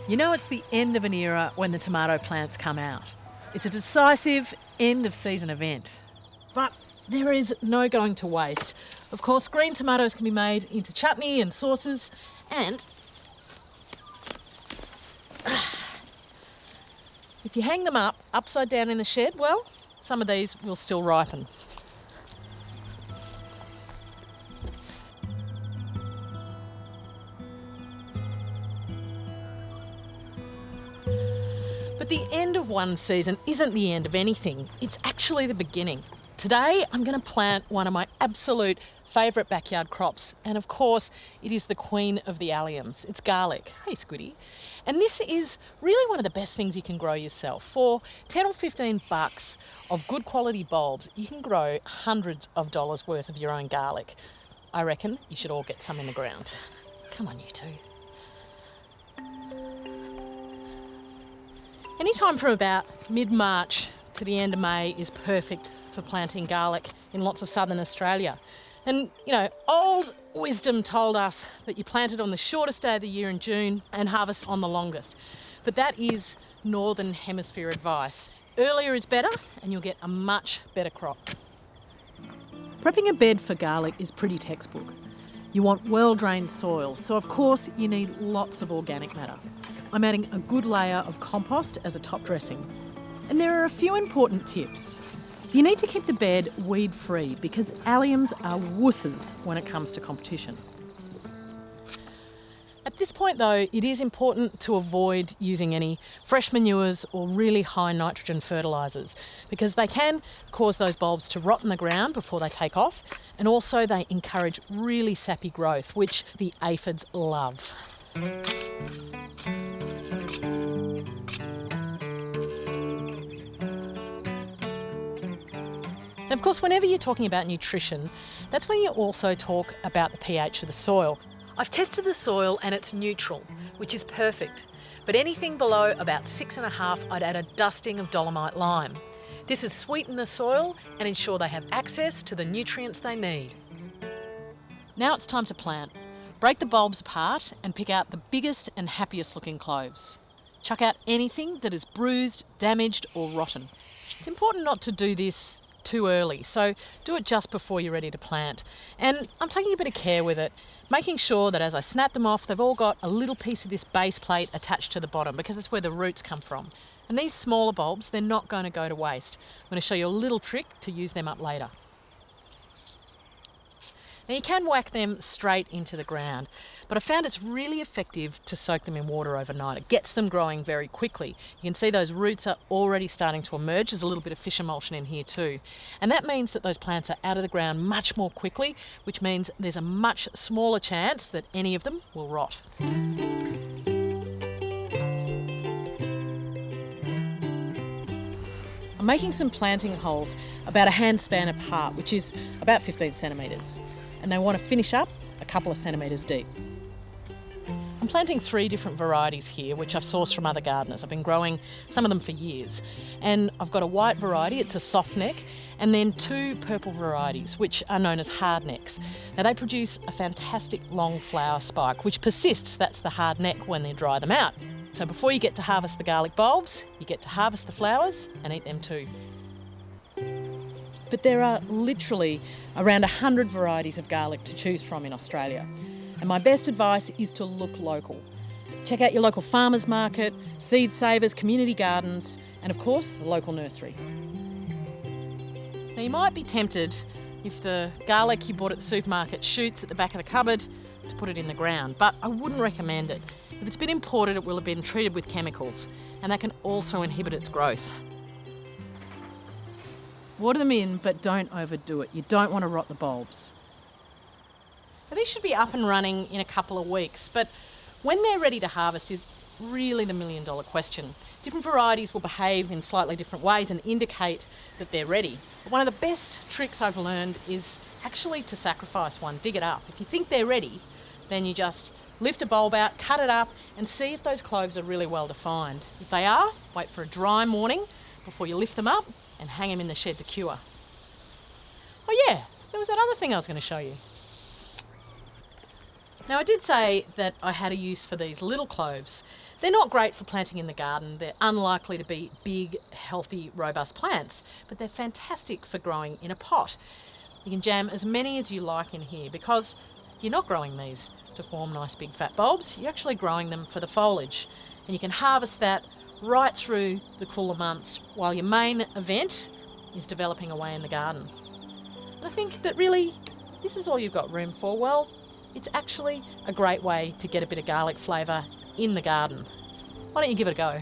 You know it's the end of an era when the tomato plants come out. It's a decisive end-of-season event. But there is no going to waste. Of course, green tomatoes can be made into chutney and sauces, and if you hang them up upside down in the shed, well, some of these will still ripen. But the end of one season isn't the end of anything. It's actually the beginning. Today, I'm going to plant one of my absolute favourite backyard crops. And of course, it is the queen of the Alliums. It's garlic. Hey, Squiddy. And this is really one of the best things you can grow yourself. For 10 or 15 bucks of good quality bulbs, you can grow hundreds of dollars worth of your own garlic. I reckon you should all get some in the ground. Come on, you two. Anytime from about mid-March to the end of May is perfect for planting garlic in lots of southern Australia. And, you know, old wisdom told us that you plant it on the shortest day of the year in June and harvest on the longest. But that is northern hemisphere advice. Earlier is better and you'll get a much better crop. Prepping a bed for garlic is pretty textbook. You want well-drained soil, so of course you need lots of organic matter. I'm adding a good layer of compost as a top dressing. And there are a few important tips. You need to keep the bed weed-free because alliums are wusses when it comes to competition. At this point though, it is important to avoid using any fresh manures or really high nitrogen fertilizers because they can cause those bulbs to rot in the ground before they take off, and also they encourage really sappy growth, which the aphids love. And of course, whenever you're talking about nutrition, that's when you also talk about the pH of the soil. I've tested the soil and it's neutral, which is perfect. But anything below about 6.5, I'd add a dusting of dolomite lime. This has sweetened the soil and ensure they have access to the nutrients they need. Now it's time to plant. Break the bulbs apart and pick out the biggest and happiest looking cloves. Chuck out anything that is bruised, damaged or rotten. It's important not to do this too early, so do it just before you're ready to plant. And I'm taking a bit of care with it, making sure that as I snap them off, they've all got a little piece of this base plate attached to the bottom because that's where the roots come from. And these smaller bulbs, they're not going to go to waste. I'm going to show you a little trick to use them up later. Now you can whack them straight into the ground, but I found it's really effective to soak them in water overnight. It gets them growing very quickly. You can see those roots are already starting to emerge. There's a little bit of fish emulsion in here too. And that means that those plants are out of the ground much more quickly, which means there's a much smaller chance that any of them will rot. I'm making some planting holes about a hand span apart, which is about 15 centimetres. And they want to finish up a couple of centimetres deep. I'm planting 3 different varieties here, which I've sourced from other gardeners. I've been growing some of them for years. And I've got a white variety, it's a soft neck, and then 2 purple varieties, which are known as hard necks. Now they produce a fantastic long flower spike, which persists. That's the hard neck when they dry them out. So before you get to harvest the garlic bulbs, you get to harvest the flowers and eat them too. But there are literally around 100 varieties of garlic to choose from in Australia. And my best advice is to look local. Check out your local farmers market, seed savers, community gardens, and of course, a local nursery. Now you might be tempted, if the garlic you bought at the supermarket shoots at the back of the cupboard, to put it in the ground, but I wouldn't recommend it. If it's been imported, it will have been treated with chemicals, and that can also inhibit its growth. Water them in, but don't overdo it. You don't want to rot the bulbs. Now, these should be up and running in a couple of weeks, but when they're ready to harvest is really the million-dollar question. Different varieties will behave in slightly different ways and indicate that they're ready. But one of the best tricks I've learned is actually to sacrifice one, dig it up. If you think they're ready, then you just lift a bulb out, cut it up, and see if those cloves are really well defined. If they are, wait for a dry morning before you lift them up and hang them in the shed to cure. Oh yeah, there was that other thing I was going to show you. Now I did say that I had a use for these little cloves. They're not great for planting in the garden. They're unlikely to be big, healthy, robust plants, but they're fantastic for growing in a pot. You can jam as many as you like in here because you're not growing these to form nice big fat bulbs, you're actually growing them for the foliage. And you can harvest that right through the cooler months while your main event is developing away in the garden. And I think that really this is all you've got room for. Well, it's actually a great way to get a bit of garlic flavour in the garden. Why don't you give it a go?